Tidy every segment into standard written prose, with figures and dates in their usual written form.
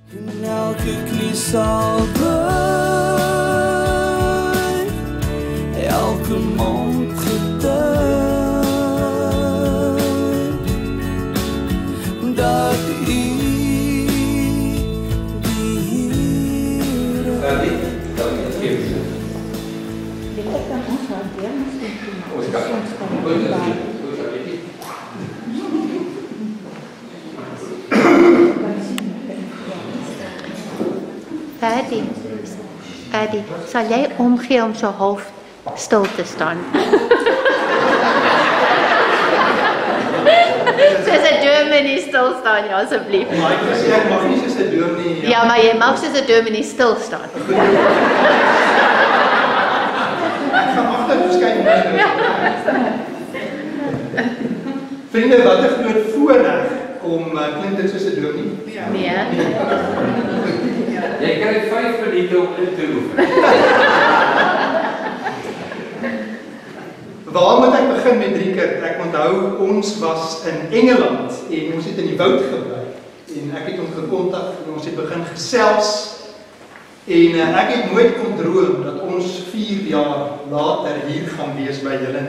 En elke knie sal buig, elke mond getuig, dat U die Here Paddy, sal jy omgee om so half stil te staan? Soos 'n dominee stil staan, ja, asseblief. Maar ek sê ek mag nie soos 'n dominee. Ja, maar jy mag soos 'n dominee stil staan. Ek gaan agter verskyn mense. Vriende, wat 'n groot voorreg om klink dit soos 'n dominee? Nee. Jy kry 5 minute om in te oefen. Waar moet ek begin met Riekert? Ek onthou ons was in Engeland en ons het in die woud gebly. En ek het hom gekontak en ons het begin gesels. En ek het nooit kon droom dat ons 4 jaar later hier gaan wees by julle.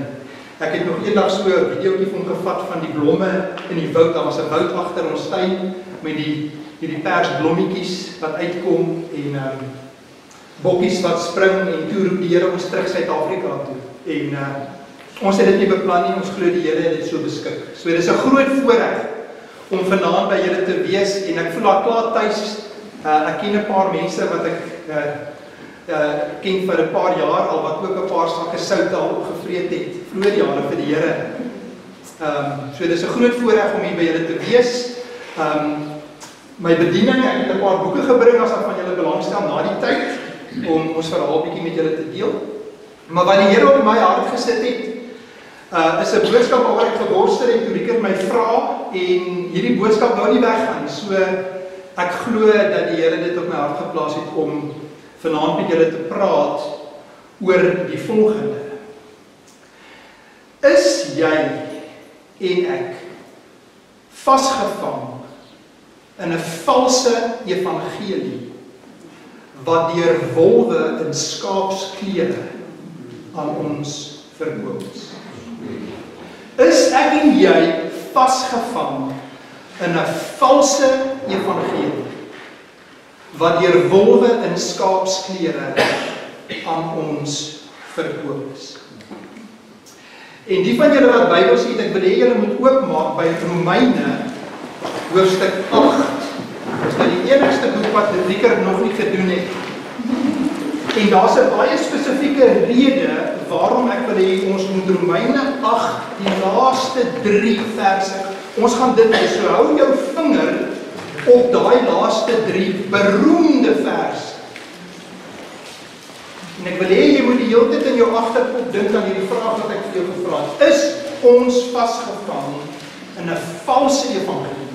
Ek het nog eendag so 'n videoetjie van gevat van die blomme in die woud. Daar was 'n woud agter ons tuin met hierdie persblommetjies wat uitkom en bokkies wat spring en toe roep die Here ons terug Suid-Afrika toe. En ons het dit nie beplan nie, ons glo die Here het dit so beskik. So dis 'n groot voorreg om vanaand by julle te wees en ek voel daar klaar tuis. Ek ken 'n paar mense wat ek ken vir 'n paar jaar al wat ook 'n paar sakke sout al opgevreet het vroeër jare vir die Here. So dis 'n groot voorreg om hier by julle te wees. My bediening, ek het 'n paar boeke gebring as ek van julle belangstel na die tyd om ons verhaal bietjie met julle te deel. Maar wat die Here op my hart gesit het, is 'n boodskap waaroor ek geworstel het toe Riekert my vra en hierdie boodskap wou nie weggaan nie. So ek glo dat die Here dit op my hart geplaas het om vanaand met julle te praat oor die volgende. Is jy en ek vasgevang in 'n valse evangelie wat deur wolwe in skaapsklere aan ons verkoop is? Is ek en jy vasgevang in 'n valse evangelie wat deur wolwe in skaapsklere aan ons verkoop is? En die van julle wat Bybels het, ek wil hê julle moet oopmaak by Romeine hoofstuk 8. Dis nou die enigste boek wat Riekert nog nie gedoen het. En daar's 'n baie spesifieke rede waarom ek wil hê ons moet Romeine 8, die laaste 3 verse. Ons gaan dit lees. So hou jou vinger op daai laaste 3 beroemde verse. En ek wil hê jy moet die hele tyd in jou agterkop dink aan hierdie vraag wat ek vir jou gevra het. Is ons vasgevang in 'n valse evangelie?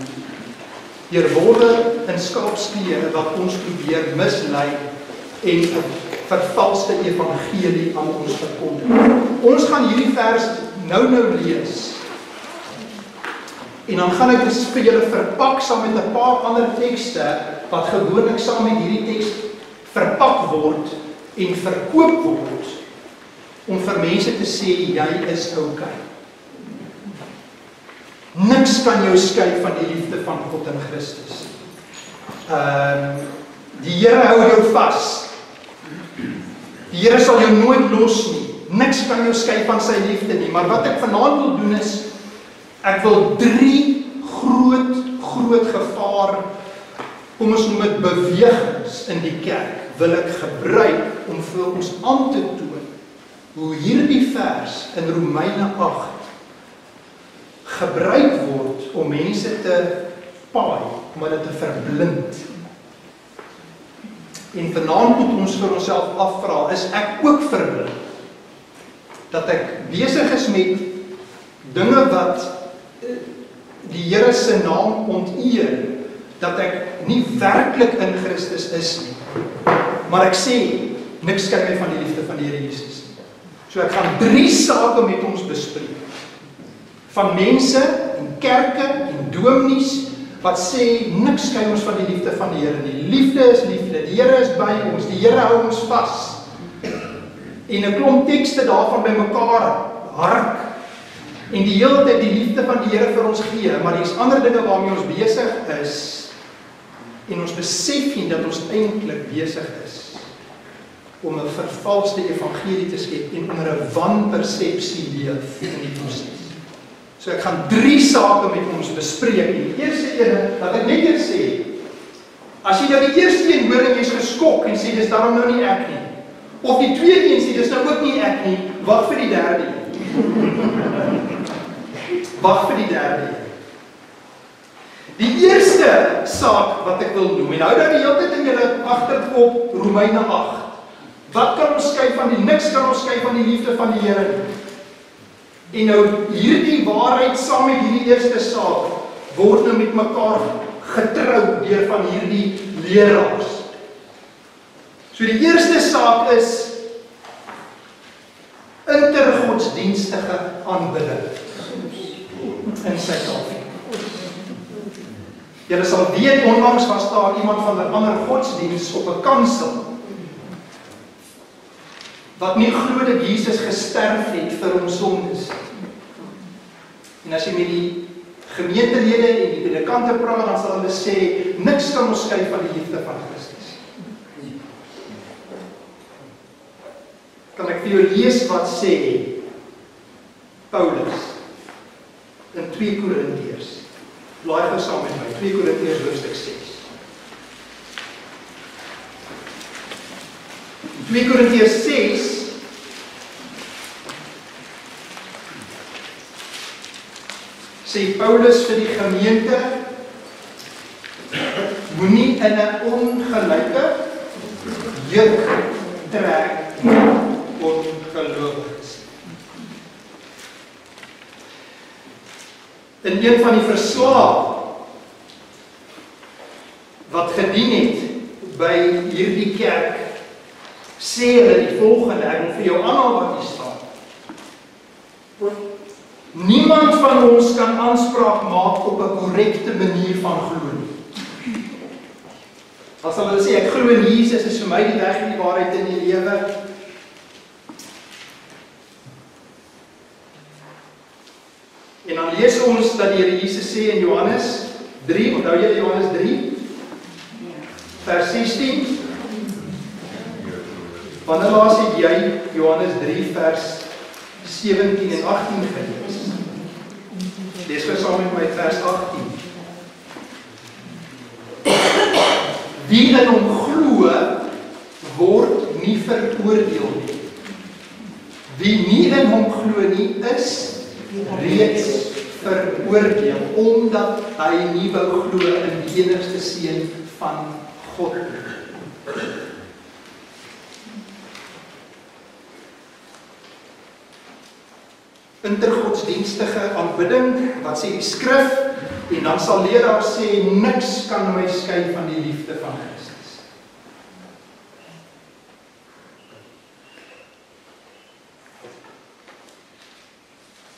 Deur wolwe in skaapsklere wat ons probeer mislei en 'n vervalste evangelie aan ons verkondig. Ons gaan hierdie vers nou lees. En dan gaan ek dit vir julle verpak saam met 'n paar ander tekste wat gewoonlik saam met hierdie teks verpak word en verkoop word om vir mense te sê jy is okay. Niks kan jou skei van die liefde van God in Christus. Die Here hou jou vas. Die Here sal jou nooit los nie. Niks kan jou skei van sy liefde nie. Maar wat ek vanaand wil doen is, ek wil 3 groot gevaar, kom ons noem dit bewegings in die kerk, wil ek gebruik om vir ons aan te toon hoe hierdie vers in Romeine 8 gebruik word om mense te paai, om hulle te verblind. En vanaand moet ons vir onsself afvra, is ek ook verblind? Dat ek besig is met dinge wat die Here se naam onteer, dat ek nie werklik in Christus is nie. Maar ek sê, niks skei my van die liefde van die Here Jesus nie. So ek gaan 3 sake met ons bespreek. Van mense en kerke en dominees wat sê, niks skei ons van die liefde van die Here nie. Liefde is liefde, die Here is by ons, die Here hou ons vas. En 'n klomp tekste daarvan by mekaar hark, en die hele tyd die liefde van die Here vir ons gee, maar daar is ander dinge waarmee ons besig is, en ons besef nie dat ons eintlik besig is om 'n vervalste evangelie te skep en onder 'n wanpersepsie leef in die proses. So ek gaan 3 sake met ons bespreek. Die eerste ene, wat ek net eers sê, as jy nou die eerste een hoor en jy's geskok en sê dis daarom nou nie ek nie, of die tweede een sê dis nou ook nie ek nie, wag vir die derde een. Wag vir die derde een. Die eerste saak wat ek wil noem, en hou nou die hele tyd in julle agterkop Romeine 8. Wat kan ons skei van die, niks kan ons skei van die liefde van die Here nie. En nou hierdie waarheid saam met hierdie eerste saak word nou met mekaar getrou deur van hierdie leraars. So die eerste saak is intergodsdienstige aanbidding in Suid-Afrika. Julle sal weet, onlangs was daar iemand van 'n ander godsdiens op 'n kansel wat nie glo dat Jesus gesterf het vir ons sondes. En as jy met die gemeentelede en die predikante praat, dan sal hulle sê, niks kan ons skei van die liefde van Christus. Kan ek vir jou lees wat sê Paulus in 2 Korintiërs. Blaai gou saam met my, 2 Korintiërs hoofstuk 6. 2 Korintiërs 6 sê Paulus vir die gemeente, moenie in 'n ongelyke juk trek ongelowiges. In een van die verslae wat gedien het by hierdie kerk, sê hulle die volgende, ek wil vir jou aanhaal wat hier staan. Niemand van ons kan aanspraak maak op 'n korrekte manier van glo nie. As hulle sê, ek glo in Jesus, is vir my die weg en die waarheid in die lewe. En dan lees ons dat die Here Jesus sê in Johannes 3, onthou jy Johannes 3, vers 16, wanneer laas het jy Johannes 3 vers 17 en 18 gelees? Lees gou saam met my vers 18. Wie in hom glo, word nie veroordeel nie. Wie nie in hom glo nie, is reeds veroordeel, omdat hy nie wou glo in die enigste seun van God. Intergodsdienstige aanbidding, wat sê die skrif, en dan sal leraars sê, niks kan my skei van die liefde van Christus.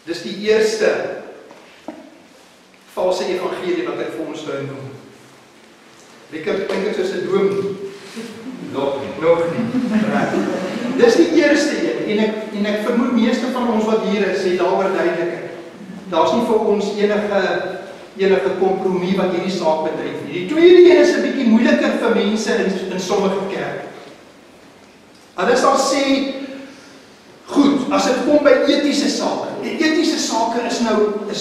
Dis die eerste valse evangelie wat ek vir ons nou noem. Lekker klink dit soos 'n dominee. Nog nie. Dis die eerste een, en ek vermoed meeste van ons wat hier is, sê daaroor duidelik. Daar's nie vir ons enige kompromie wat hierdie saak betref nie. Die tweede een is 'n bietjie moeiliker vir mense in sommige kerke. Hulle sal sê, goed, as dit kom by etiese sake. Die etiese sake is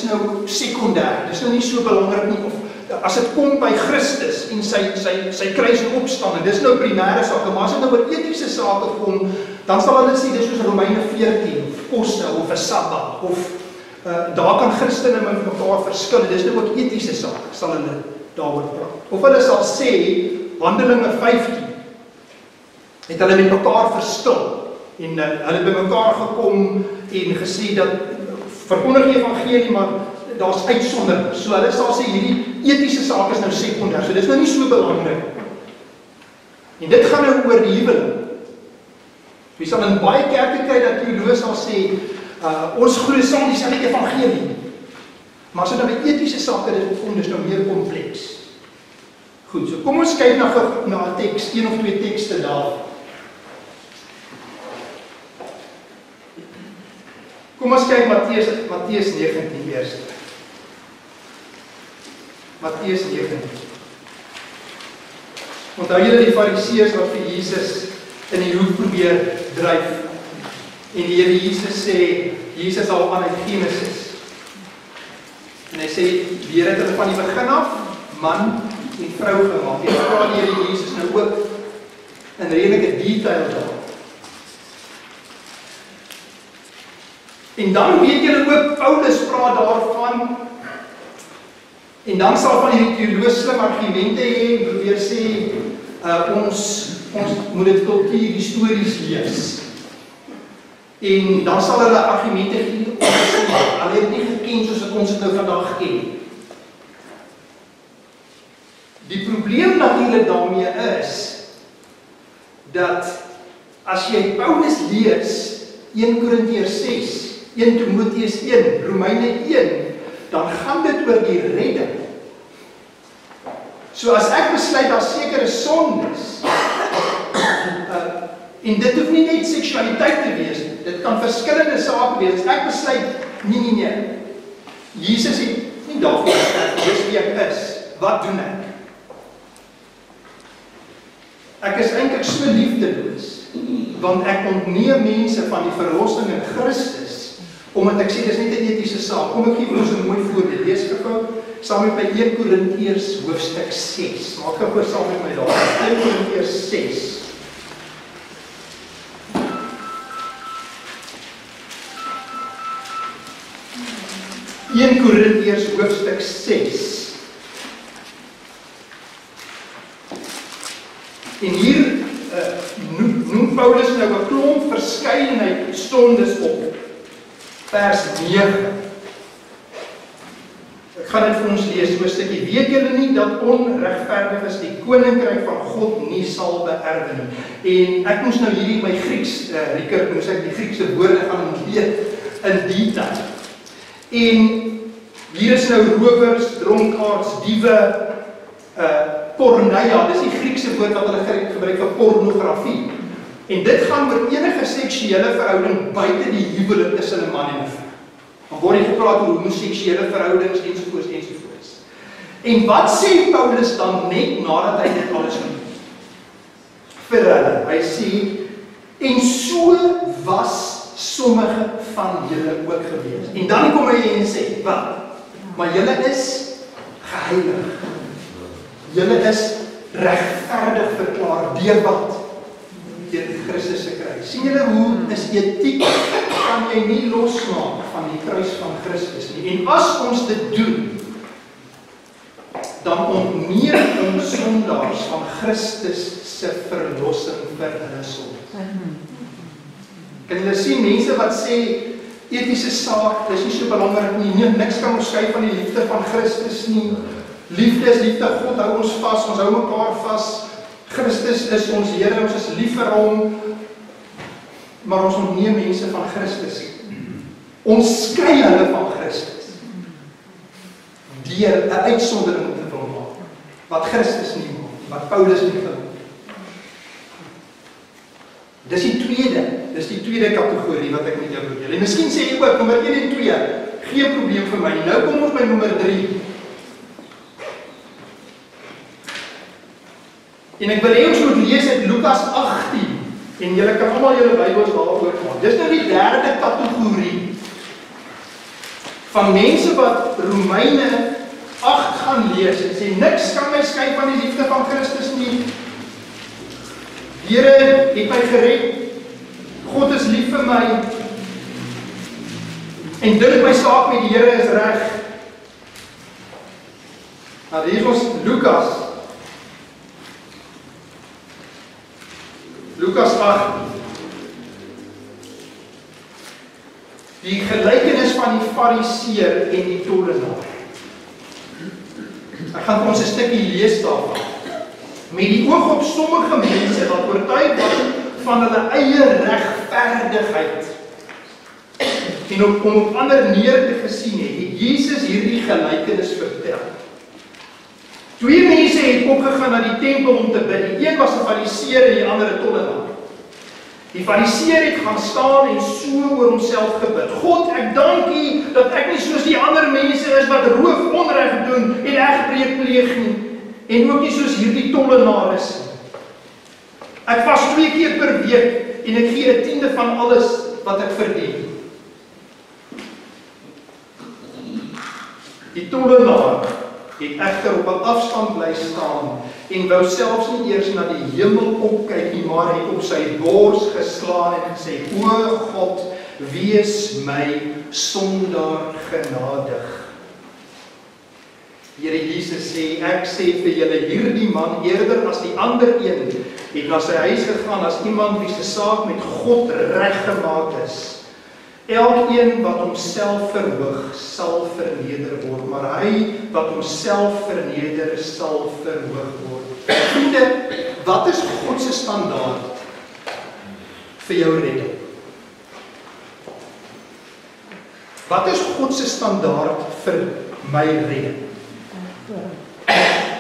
nou sekondêr. Dis nou nie so belangrik nie, of as dit kom by Christus en sy kruis en opstanding, dis nou primêre sake, maar as dit nou oor etiese sake kom, dan sal hulle sê dis soos Romeine 14 of koste of 'n Sabbat of daar kan Christene met mekaar verskil. Dis nou ook etiese sake, sal hulle daaroor praat. Of hulle sal sê Handelinge 15 het hulle met mekaar verskil en hulle by mekaar gekom en gesê dat verkondig die evangelie, maar daar's uitsonderings. So hulle sal sê hierdie etiese sake is nou sekondêr. So dis nou nie so belangrik. En dit gaan nou oor die huwelik. Jy sal in baie kerke kry dat teoloë sal sê ons glo saam dieselfde evangelie. Maar as dit nou by etiese sake kom, dis nou meer kompleks. Goed, so kom ons kyk na 'n teks, 1 of 2 tekste daar. Kom ons kyk Matteus 19 eers. Matteus 19. Onthou julle die Fariseërs wat vir Jesus in die hoek probeer dryf. En die Here Jesus sê, Jesus al aan uit Genesis. En hy sê, die Here het hulle van die begin af, man en vrou gemaak. En vra die Here Jesus nou ook in redelike detail daar. En dan weet julle ook, Paulus praat daarvan, en dan sal van hierdie teoloë slim argumente hê, probeer sê, ons moet dit kultuur histories lees. En dan sal hulle argumente gee, hulle het nie geken soos wat ons dit nou vandag ken. Die probleem natuurlik daarmee is, dat as jy Paulus lees, 1 Korintiërs 6, 1 Timoteus 1, Romeine 1, dan gaan dit oor die redding. So as ek besluit daar sekere sondes, en dit hoef nie net seksualiteit te wees, dit kan verskillende sake wees, as ek besluit, nee, Jesus het nie daarvoor gesterf, dis wie ek is, wat doen ek? Ek is eintlik so liefdeloos, want ek ontneem mense van die verlossing in Christus, omdat ek sê, dis net 'n etiese saak. Kom ek gee ons 'n mooi voorbeeld. Lees gou saam met my 1 Korintiërs hoofstuk 6. Maak gou saam met my daar. 1 Korintiërs 6. Korintiërs hoofstuk 6. En hier noem Paulus nou 'n klomp verskeidenheid sondes op. Vers 9. Ek gaan dit vir ons lees, so 'n stukkie. Weet julle nie dat onregverdiges die koninkryk van God nie sal beerwe nie? En ek moes nou hierdie my Grieks, Rieker, moes ek die Griekse woorde gaan lees in detail. En hier is nou rowers, dronkaards, diewe, porneia, dis die Griekse woord wat hulle gebruik vir pornografie. En dit gaan oor enige seksuele verhouding buite die huwelik tussen 'n man en 'n vrou. Dan word hier gepraat oor homoseksuele verhoudings ensovoorts ensovoorts. En wat sê Paulus dan net nadat hy dit alles doen? Vir hulle, hy sê, en so was sommige van julle ook gewees. En dan kom hy en sê, wat? Maar julle is geheilig. Julle is regverdig verklaar deur wat? Deur Christus se kruis. Sien julle hoe is etiek kan jy nie losmaak van die kruis van Christus nie. En as ons dit doen, dan ontneem ons sondaars van Christus se verlossing vir hulle sonde. Kan julle sien mense wat sê etiese saak, dis nie so belangrik nie, niks kan ons skei van die liefde van Christus nie. Liefde is liefde, God hou ons vas, ons hou mekaar vas. Christus is ons Here, ons is lief vir hom, maar ons ontneem mense van Christus. Ons skei hulle van Christus deur 'n uitsondering te wil maak, wat Christus nie maak, wat Paulus nie wil. Dis die tweede kategorie wat ek met jou wil deel. En miskien sê jy ook, nommer 1 en 2, geen probleem vir my nie. Nou kom ons by nommer 3. En ek wil hê ons moet lees uit Lukas 18, en julle kan almal julle Bybels daaroor maak. Dis nou die derde kategorie van mense wat Romeine 8 gaan lees en sê, niks kan my skei van die liefde van Christus nie. Here het my gered, God is lief vir my, en dink my saak met die Here is reg. Nou hier is ons Lukas 8. Die gelykenis van die Fariseer en die tollenaar. Ek gaan vir ons 'n stukkie lees daarvan. Met die oog op sommige mense wat oortuig was van hulle eie regverdigheid. en om op ander neer te gesien het Jesus hierdie gelykenis vertel. Twee mense het opgegaan na die tempel om te bid. Die een was 'n fariseer en die ander 'n tollenaar. Die fariseer het gaan staan en so oor homself gebid. God, ek dank U dat ek nie soos die ander mense is wat roof, onreg doen en egbreek pleeg nie. En ook nie soos hierdie tollenaar is nie. Ek vas 2 keer per week en ek gee 1/10 van alles wat ek verdien. Die tollenaar het egter op 'n afstand bly staan en wou selfs nie eers na die hemel opkyk nie, maar het op sy bors geslaan en gesê: O God, wees my sondaar genadig. Here Jesus sê, ek sê vir julle, hierdie man eerder as die ander een het na sy huis gegaan as iemand wie se saak met God reggemaak is. Elkeen wat homself verhoog, sal verneder word, maar hy wat homself verneder, sal verhoog word. Vriende, wat is God se standaard vir jou redding? Wat is God se standaard vir my redding?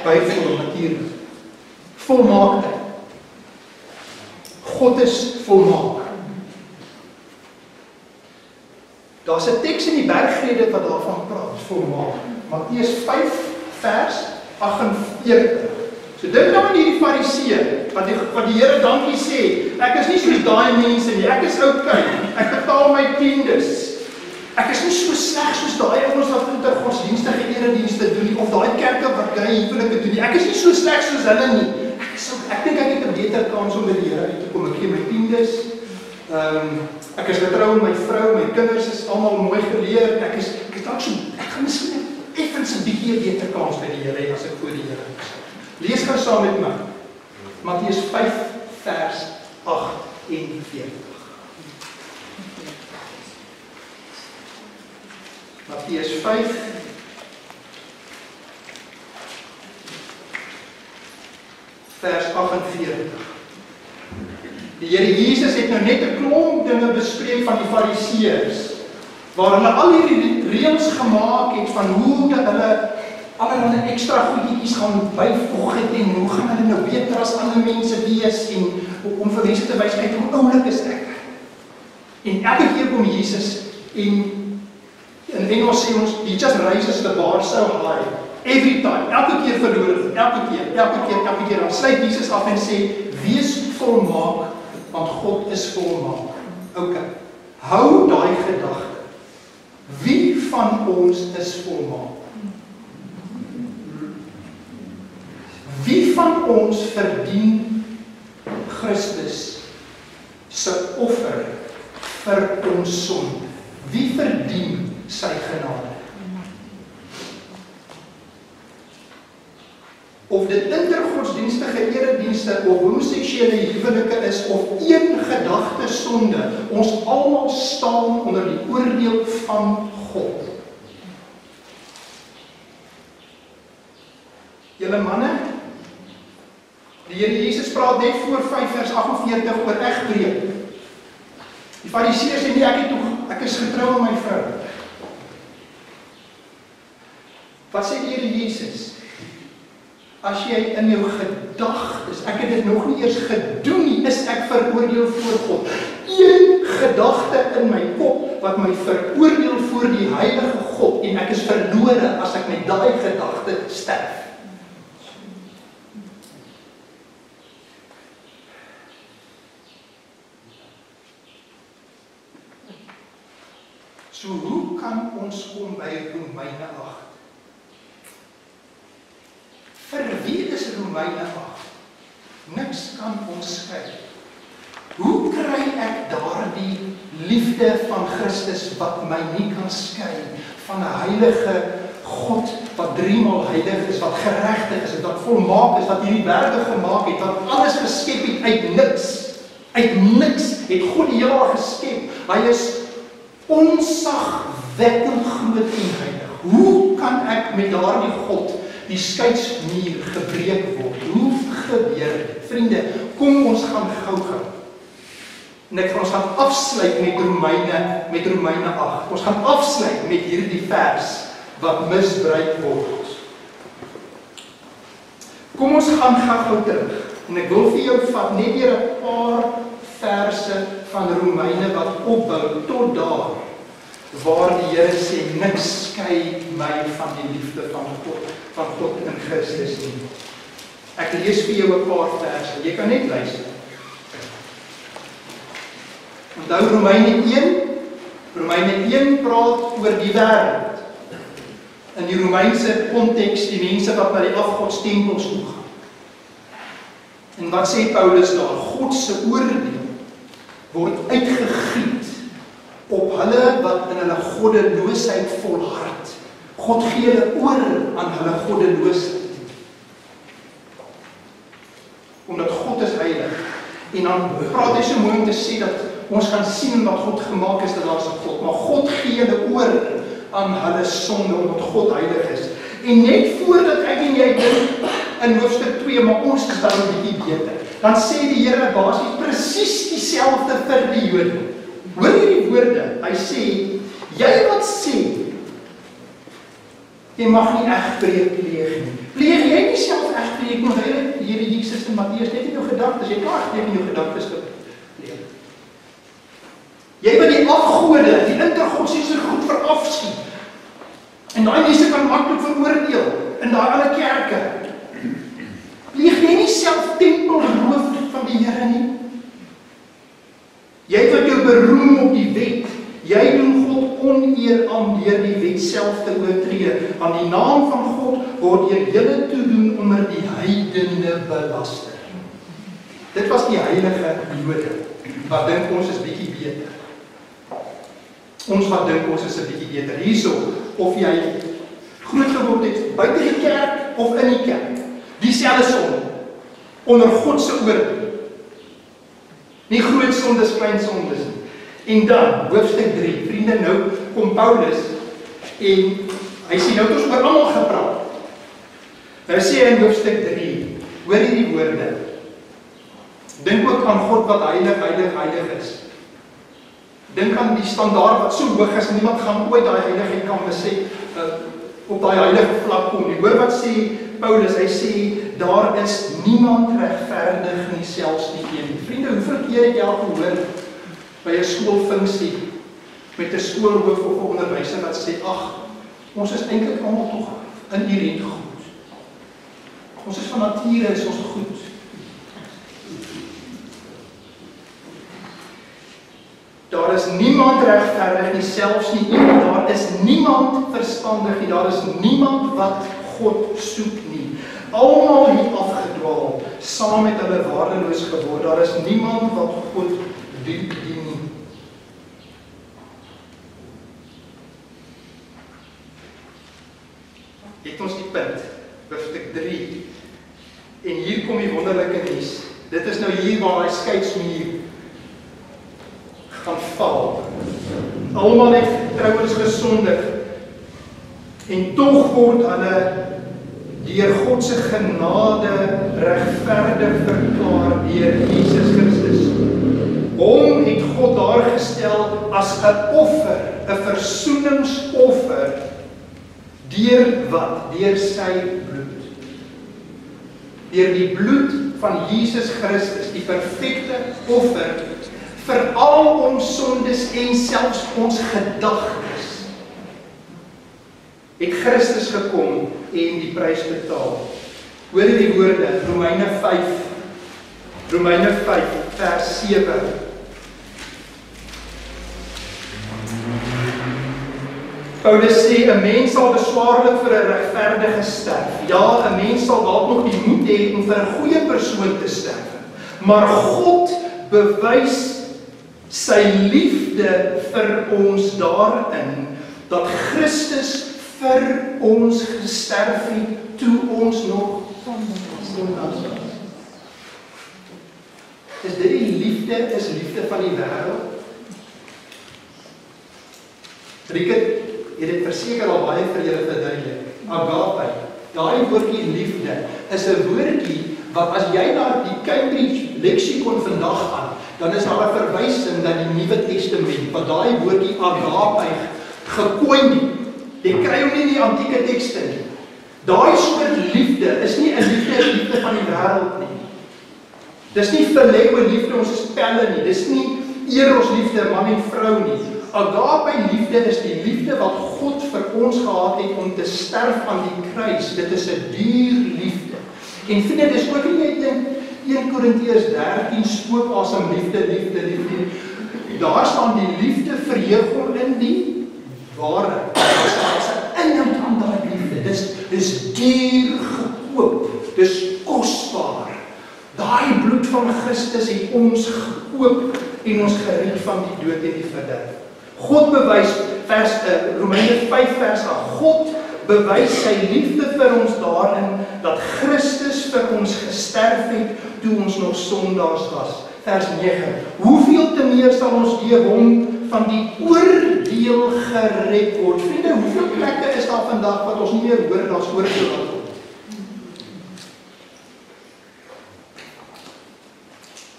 Byvoorbeeld natuurlik. Volmaakte. God is volmaak. Daar's 'n teks in die bergrede wat daarvan praat, volmaak. Matteus 5 vers 48. So dink nou aan hierdie fariseer wat die Here dankie sê. Ek is nie soos daai mense nie. Ek is okay. Ek betaal my tiendes. Ek is nie so sleg soos daai ouens wat intergodsdienstige eredienste doen nie, of daai kerke wat gay huwelike doen nie. Ek is nie so sleg soos hulle nie. Ek dink ek het 'n beter kans om by die Here uit te kom. Ek gee my tiendes. Ek is getrou met my vrou, my kinders is almal mooi geleer. Ek gaan miskien effens 'n bietjie beter kans by die Here as ek voor die Here is. Lees gou saam met my. Matteus 5 vers 48. Matteus 5 vers 48. Die Here Jesus het nou net 'n klomp dinge bespreek van die fariseërs, waar hulle al hierdie reëls gemaak het van hoe dat hulle allerlei ekstra goedjies gaan byvoeg het en hoe gaan hulle nou beter as ander mense wees en om vir mense te wys kyk hoe oulik is ek. En elke keer kom Jesus en in Engels sê ons, he just raises the bar so high. Every time, elke keer verloor het, elke keer, dan sluit Jesus af en sê, wees volmaak, want God is volmaak. Ok, hou daai gedagte. Wie van ons is volmaak? Wie van ons verdien Christus se offer vir ons sonde? Wie verdien sy genade? Of dit intergodsdienstige eredienste of homoseksuele huwelike is of een gedagte sonde, ons almal staan onder die oordeel van God. Julle manne, die Here Jesus praat net voor 5 vers 48 oor egbreek. Die fariseërs sê nie, ek is getrou aan my vrou. Wat sê die Here Jesus? As jy in jou gedagtes, ek het dit nog nie eers gedoen nie, is ek veroordeel voor God. Een gedagte in my kop wat my veroordeel voor die heilige God en ek is verlore as ek met daai gedagte sterf. So hoe kan ons kom by Romeine 8? Vir wie is Romeine 8? Niks kan ons skei. Hoe kry ek daardie liefde van Christus wat my nie kan skei van 'n heilige God wat 3 maal heilig is, wat geregtig is, wat volmaak is, wat hierdie wêreld gemaak het, wat alles geskep het uit niks. Uit niks het God die heelal geskep. Hy is onsagwekkend groot en heilig. Hoe kan ek met daardie God die skeidsmuur gebreek word? Hoe gebeur dit? Vriende, kom ons gaan gou-gou En ons gaan afsluit met Romeine 8. Ons gaan afsluit met hierdie vers wat misbruik word. Kom ons gaan gou terug. En ek wil vir jou vat net weer 'n paar verse van Romeine wat opbou tot daar waar die Here sê niks skei my van die liefde van God in Christus nie. Ek lees vir jou 'n paar verse. Jy kan net luister. Onthou Romeine 1 praat oor die wêreld. In die Romeinse konteks, die mense wat na die afgodstempels toe gaan. En wat sê Paulus daar? God se oordeel word uitgegiet op hulle wat in hulle goddeloosheid volhard. God gee hulle oor aan hulle goddeloosheid. Omdat God is heilig. En dan praat hy so mooi om te sê dat ons gaan sien wat God gemaak is, dat daar is 'n God. Maar God gee hulle oor aan hulle sonde, omdat God heilig is. En net voordat ek en jy dink in hoofstuk 2, maar ons is dan 'n bietjie beter, dan sê die Here basies presies dieselfde vir die Jode. Hoor hierdie woorde, hy sê, jy wat sê, jy mag nie egbreek pleeg nie. Pleeg jy nie self egbreek nie, want hierdie Jesus in Matteus, net in jou gedagtes, jy kan egbreek in jou gedagtes pleeg. Jy wat die afgode, die intergodsdienstige goed verafskiet. En daai mense kan maklik veroordeel in daai ander kerke. Pleeg jy nie self tempelroof van die Here nie? Jy wat jou beroem op die wet, jy doen God oneer aan deur die wet self te oortree. Aan die naam van God word jy julle toedoen onder die heidene belaster. Dit was die heilige Jode, wat dink ons is bietjie beter. Ons wat dink ons is 'n bietjie beter. Hierso, of jy groot geword het buite die kerk of in die kerk, dieselfde sonde onder God se oordeel. Nie groot sondes, klein sondes nie. En dan hoofstuk 3. Vriende, nou kom Paulus en hy sê nou het ons oor almal gepraat. Nou sê hy in hoofstuk 3, hoor hierdie woorde. Dink ook aan God wat heilig is. Dink aan die standaard wat so hoog is, niemand gaan ooit daai heiligheid kan besef op daai heilige vlak kom nie. Hoor wat sê Paulus, hy sê, daar is niemand regverdig nie, selfs nie een. Vriende, hoeveel keer het jy al gehoor by 'n skoolfunksie met 'n skoolhoof of 'n onderwyser wat sê, ag, ons is eintlik almal tog inherent goed. Ons is van nature, is ons goed. Daar is niemand regverdig nie, selfs nie een. Daar is niemand verstandig nie. Daar is niemand wat God soek nie. Almal het afgedwaal, saam met hulle waardeloos geword. Daar is niemand wat God dien nie. Het ons die punt, hoofstuk 3. En hier kom die wonderlike nuus. Dit is nou hier waar hy skeidsmuur gaan val. Almal het trouens gesondig. En tog word hulle deur God se genade regverdig verklaar deur Jesus Christus. Hom het God daar gestel as 'n offer, 'n versoeningsoffer, deur wat? Deur sy bloed. Deur die bloed van Jesus Christus, die perfekte offer vir al ons sondes en selfs ons gedagtes, het Christus gekom en die prys betaal. Hoor die woorde, Romeine 5 vers 7. Paulus sê, 'n mens sal beswaarlik vir 'n regverdige sterf. Ja, 'n mens sal dalk nog die moed hê om vir 'n goeie persoon te sterf. Maar God bewys sy liefde vir ons daarin, dat Christus vir ons gesterf het, toe ons nog sondaars was. Is dit die liefde, is liefde van die wêreld? Rieket, het dit verseker al baie vir julle verduidelik. Agape, daai woordjie liefde, is 'n woordjie wat as jy na die Cambridge Lexicon vandag gaan, dan is daar 'n verwysing na die Nuwe Testament, wat daai woordjie agape gekoin nie. Jy kry hom nie in die antieke tekste nie. Daai soort liefde is nie 'n liefde van die wêreld nie. Dis nie phileo liefde, ons is pelle nie. Dis nie eros liefde, man en vrou nie. Agape liefde is die liefde wat God vir ons gehad het om te sterf aan die kruis. Dit is 'n duur liefde. En vriende, dis ook nie net in 1 Korintiërs 13 spookasem liefde. Daar staan die liefde verheug hom in die waarheid. Daar is 'n inhoud aan daai liefde. Dis duur gekoop. Dis kosbaar. Daai bloed van Christus het ons gekoop en ons gered van die dood en die verderf. God bewys, Romeine 5 vers 8, God bewys sy liefde vir ons daarin, dat Christus vir ons gesterf het, toe ons nog sondaars was. Vers 9, hoeveel te meer sal ons deur hom van die oordeel gered word? Vriende, hoeveel plekke is daar vandag wat ons nie meer hoor, daar's oordeel wat word?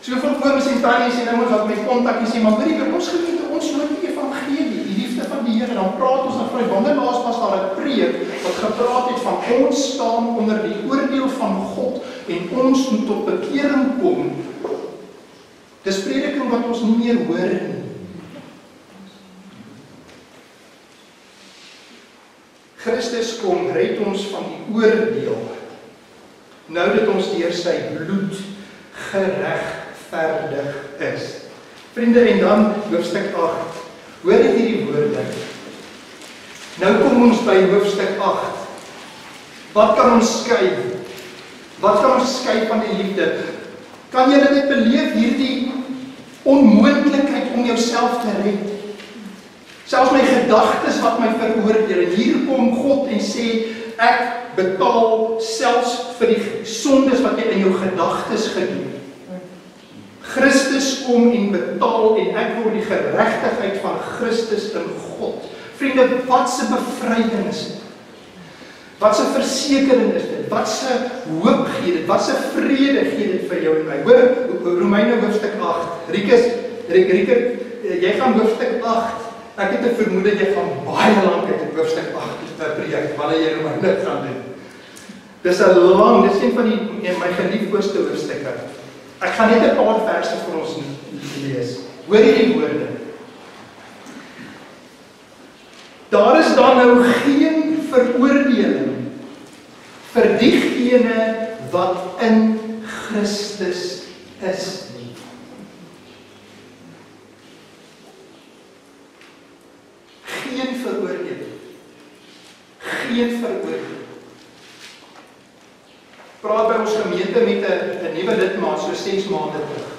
Soveel ooms en tannies en ouens wat met kontakkie sê, maar hoorie, ons gemeente, ons hoor die evangelie, die liefde van die Here, dan praat ons van wanneer laas was daar 'n preek wat gepraat het van ons staan onder die oordeel van God en ons moet tot bekering kom. Dis prediking wat ons nie meer hoor nie. Christus kom, red ons van die oordeel. Nou dat ons deur sy bloed geregverdig is. Vriende, en dan hoofstuk 8. Hoor net hierdie woorde. Nou kom ons by hoofstuk 8. Wat kan ons skei? Wat kan ons skei van die liefde? Kan jy dit beleef, hierdie onmoontlikheid om jouself te red? Selfs my gedagtes wat my veroordeel. En hier kom God en sê, ek betaal selfs vir die sondes wat jy in jou gedagtes gedoen. Christus kom en betaal en ek word die geregtigheid van Christus in God. Vriende, wat 'n bevryding is dit? Wat 'n versekering is dit? Wat 'n hoop gee dit? Wat 'n vrede gee dit vir jou en my? Hoor, Romeine hoofstuk 8. Rieker, jy gaan hoofstuk 8. Ek het 'n vermoede jy gaan baie lank uit hoofstuk 8 preek wanneer jy Romeine gaan doen. Dis 'n lang, dis een van my geliefde hoofstukke. Ek gaan net 'n paar verse vir ons lees. Hoor hierdie woorde. Daar is dan nou geen veroordeling vir diegene wat in Christus is nie. Geen veroordeling. Geen veroordeling. Praat by ons gemeente met 'n nuwe lidmaat so 6 maande terug.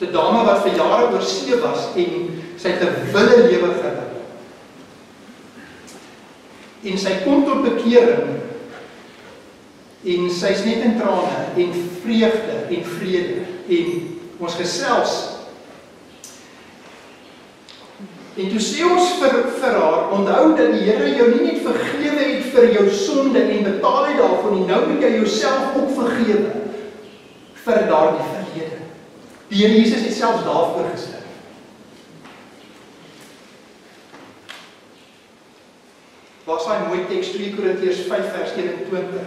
'n Dame wat vir jare oor see was en sy het 'n wille lewe gelei. En sy kom tot bekering en sy's net in trane en vreugde en vrede en ons gesels. En toe sê ons vir haar, onthou dat die Here jou nie net vergewe het vir jou sonde en betaal het daarvoor nie, nou moet jy jouself ook vergewe vir daardie verlede. Die Here Jesus het selfs daarvoor gesterf. Was daai mooi teks 2 Korintiërs 5 vers 21.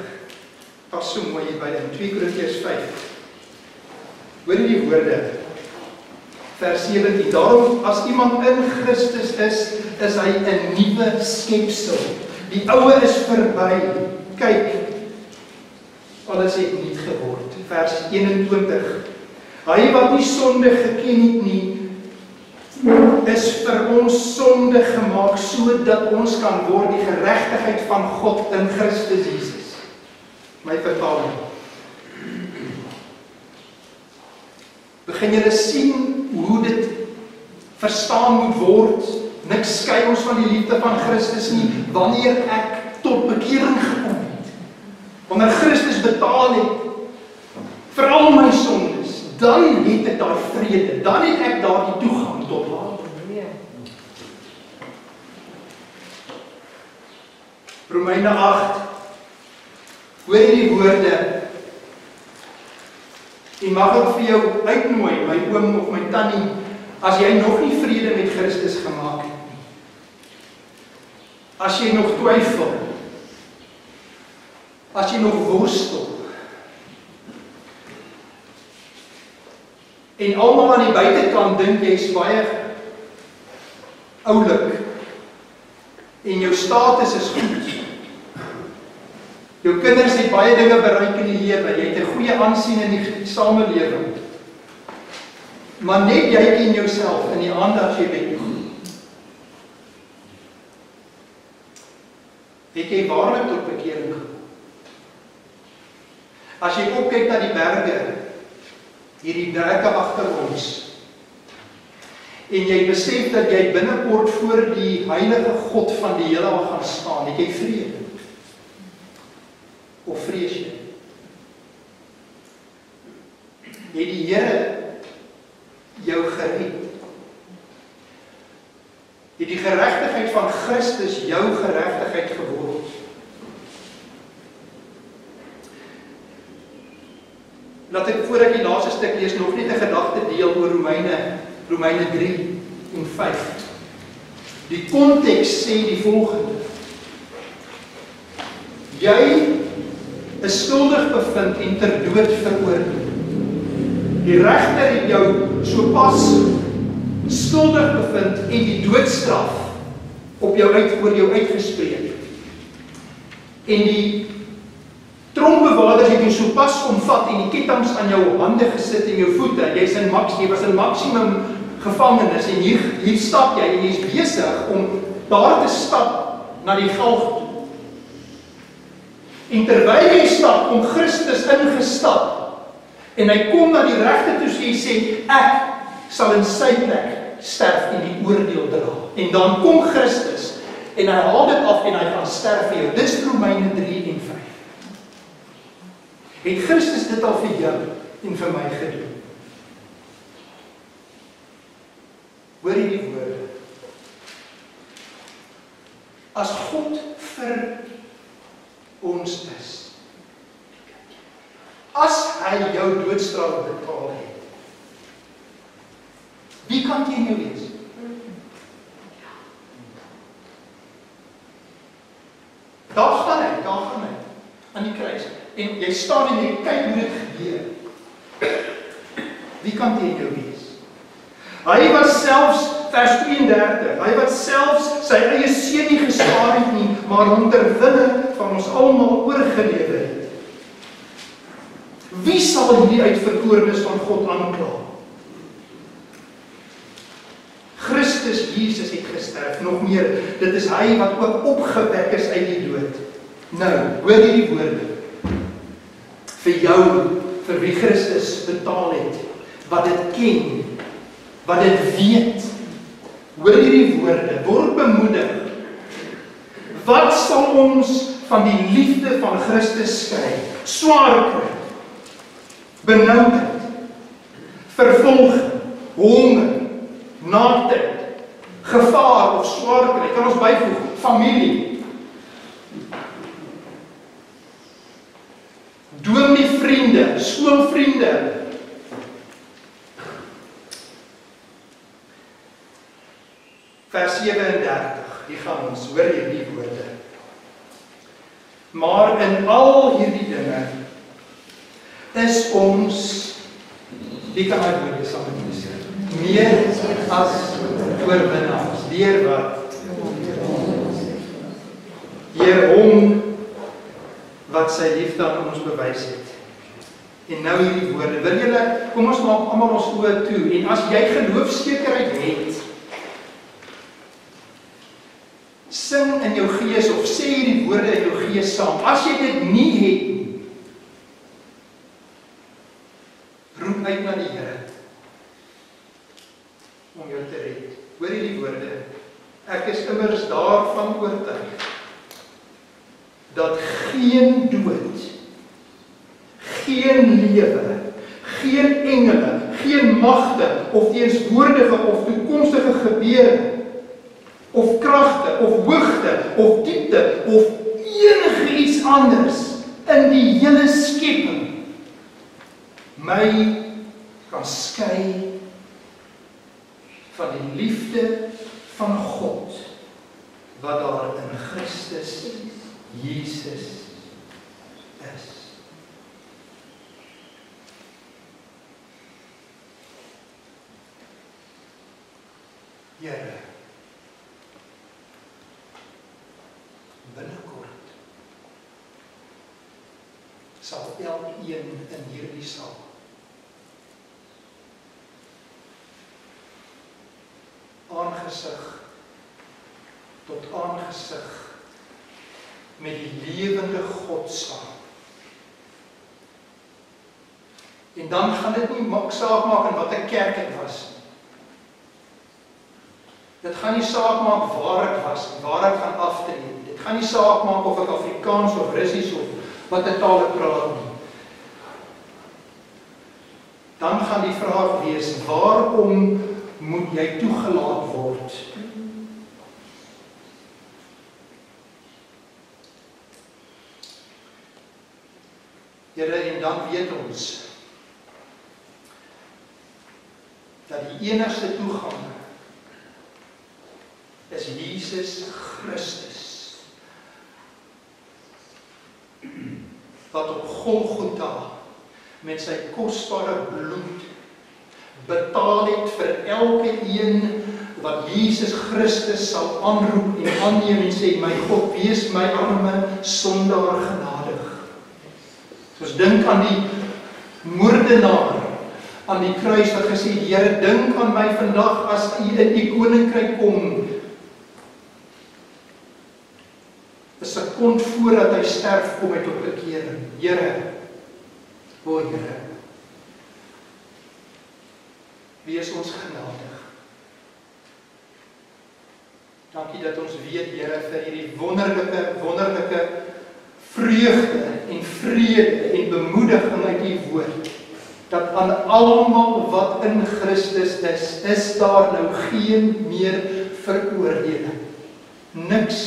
Pas so mooi hier by in 2 Korintiërs 5. Hoor die woorde. Vers 17. Daarom as iemand in Christus is hy 'n nuwe skepsel. Die ou is verby. Kyk, alles het nuut geword. Vers 21. Hy wat nie sonde geken het nie, is vir ons sonde gemaak sodat ons kan word die geregtigheid van God in Christus Jesus. My vertaling. Begin julle sien hoe dit verstaan moet word? Niks skei ons van die liefde van Christus nie, wanneer ek tot bekering gekom het. Wanneer Christus betaal het vir al my sondes, dan het ek daar vrede, dan het ek daar die toegang tot haar. Romeine 8, hoor die woorde, En mag ek vir jou uitnooi, my oom of my tannie, as jy nog nie vrede met Christus gemaak het nie. As jy nog twyfel, as jy nog worstel, en almal aan die buitekant dink jy is baie oulik, en jou status is goed. Jou kinders het baie dinge bereik in die lewe, jy het 'n goeie aansien in die samelewing. Maar net jy ken jouself in die aand as jy bed toe. Het jy waarlik tot bekering gekom? As jy opkyk na die berge, hierdie berge agter ons, en jy besef dat jy binnekort voor die heilige God van die heelal gaan staan, het jy vrede? Of vrees jy? Het die Here jou gered? Het die geregtigheid van Christus jou geregtigheid geword? Laat ek voor ek die laaste stuk lees nog net 'n gedagte deel oor Romeine 3 en 5. Die konteks sê die volgende: jy is skuldig bevind en ter dood veroordeel. Die regter het jou sopas skuldig bevind en die doodstraf oor jou uitgespreek. En die tronkbewaarders het jou sopas omvat en die ketTINGs aan jou hande gesit en jou voete. Jy was in maksimum gevangenis en hier stap jy en jy is besig om daar te stap na die galg toe. En terwyl jy stap, kom Christus ingestap. En hy kom na die regter toe en sê, ek sal in sy plek sterf en die oordeel dra. En dan kom Christus en hy haal dit af en hy gaan sterf vir jou. Dit is Romeine 3 en 5. Het Christus dit al vir jou en vir my gedoen? Hoor jy die woorde? As God vir ons is, as hy jou doodstraf betaal het, wie kan teen jou wees? Daar gaan hy aan die kruis. En jy staan en jy kyk hoe dit gebeur. Wie kan teen jou wees? Hy was selfs, vers 32, hy wat selfs sy eie seun nie gespaar het nie, maar hom ter wille van ons almal oorgelewer het. Wie sal hierdie uitverkorenes van God aankla? Christus Jesus het gesterf, nog meer, dit is hy wat ook opgewek is uit die dood. Nou, hoor hierdie woorde. Vir jou, vir wie Christus betaal het, wat dit ken, wat dit weet. Hoor hierdie woorde, word bemoedig. Wat sal ons van die liefde van Christus skei? Swaar kry, benoudheid, vervolging, honger, naaktheid, gevaar of swaar kry, kan ons byvoeg, familie, dominee vriende, skoolvriende, vers 37, die gaan ons, hoor jy die woorde. Maar in al hierdie dinge is ons, die kan my woorde saam met my sê, meer as oorwinnaars, deur wat? Deur hom wat sy liefde aan ons bewys het. En nou hierdie woorde, wil julle, kom ons maak almal ons oë toe, en as jy geloofsekerheid het, sing in jou gees, of sê hierdie woorde in jou gees saam, as jy dit nie het nie, roep uit na die Here, om jou te red. Hoor hierdie woorde, ek is immers daarvan oortuig, dat geen dood, geen lewe, geen engele, geen magte, of teenswoordige of toekomstige gebeure, of kragte, of hoogte, of diepte, of enige iets anders in die hele skepping my kan skei van die liefde van God wat daar in Christus Jesus is. Here, binnekort sal elkeen in hierdie saal aangesig tot aangesig met die lewende God staan. En dan gaan dit nie saak maak in watter kerk dit was nie. Dit gaan nie saak maak waar ek was, waar ek gaan aftree. Dit gaan nie saak maak of ek Afrikaans of Russies of wat 'n taal ek praat nie. Dan gaan die vraag wees, waarom moet jy toegelaat word? Here, en dan weet ons dat die enigste toegang is Jesus Christus, wat op Golgotha met sy kosbare bloed betaal het vir elke een wat Jesus Christus sal aanroep en aanneem en sê, my God, wees my arme sondaar genadig. So ons dink aan die moordenaar aan die kruis wat gesê, Here, dink aan my vandag as U in U koninkryk kom. 'n sekond voordat hy sterf, kom hy tot bekering. Here, o Here, wees ons genadig. Dankie dat ons weet, Here, vir hierdie wonderlike vreugde en vrede en bemoediging uit U woord, dat aan almal wat in Christus is daar nou geen meer veroordeling. Niks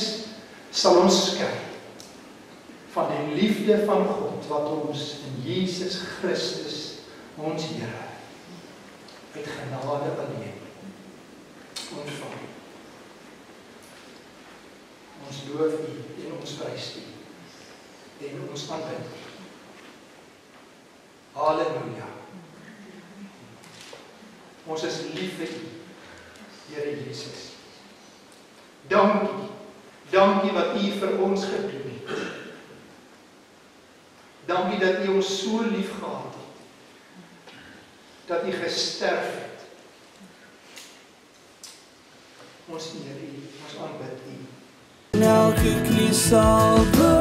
sal ons skei van die liefde van God wat ons in Jesus Christus, ons Here, uit genade alleen ontvang. Ons loof U en ons prys U en ons aanbid. Halleluja. Ons is lief vir U, Here Jesus. Dankie wat U vir ons gedoen het. Dankie dat U ons so lief gehad het, dat U gesterf het. Ons eer U, ons aanbid U. En elke knie sal buig.